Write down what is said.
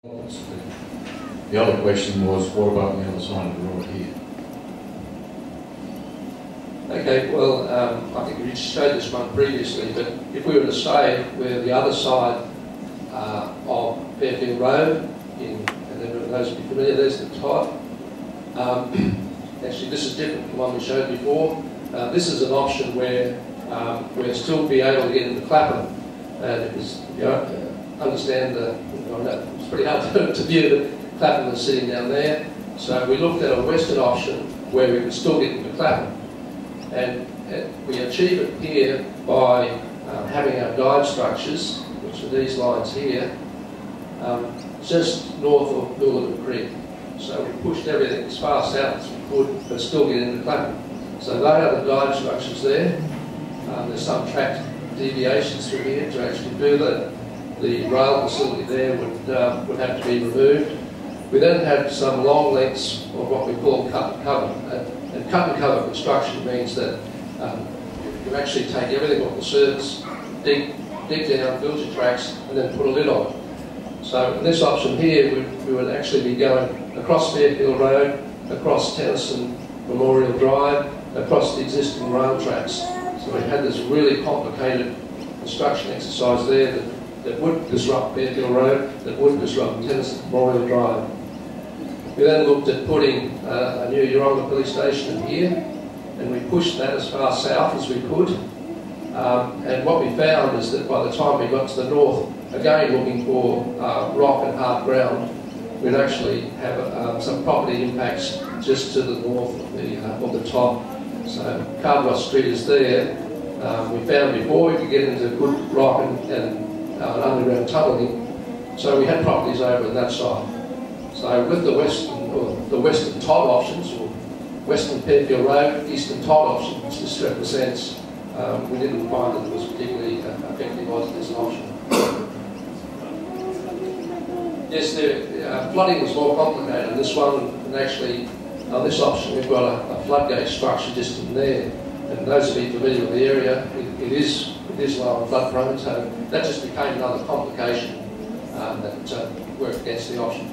The other question was, what about the other side of the road here? Okay, well, I think we showed this one previously, but if we were to say we're the other side of Fairfield Road, and then those will be familiar, there's the type. Actually, this is different from the one we showed before. This is an option where we'll still be able to get into Clapham. And because, you know, understand it's pretty hard to view that Clapham is sitting down there. So we looked at a western option where we could still get into Clapham. And we achieve it here by having our guide structures, which are these lines here, just north of Ullivan Creek. So we pushed everything as far south as we could, but still get into Clapham. So they are the guide structures there. There's some track deviations through here to actually do that. The rail facility there would have to be removed. We then had some long lengths of what we call cut and cover. And cut and cover construction means that you actually take everything off the surface, dig down, build your tracks, and then put a lid on it. So in this option here, we would actually be going across Fairfield Road, across Tennyson Memorial Drive, across the existing rail tracks. So we had this really complicated construction exercise there that would disrupt Fairfield Road, that would disrupt Tennyson Memorial Drive. We then looked at putting a new Yeerongpilly station in here, and we pushed that as far south as we could. And what we found is that by the time we got to the north, again looking for rock and hard ground, we'd actually have some property impacts just to the north of the top. So Cardwell Street is there. We found before we could get into good rock and underground tunnelling, so we had properties over on that side. So with the western top options, or western Fairfield Road, eastern top option, which this represents, we didn't find that it was particularly effective as an option. Yes, the flooding was more complicated. This one, and actually, on this option, we've got a floodgate structure just in there. And those of you familiar with the area, it is low and flood prone, so that just became another complication that worked against the option.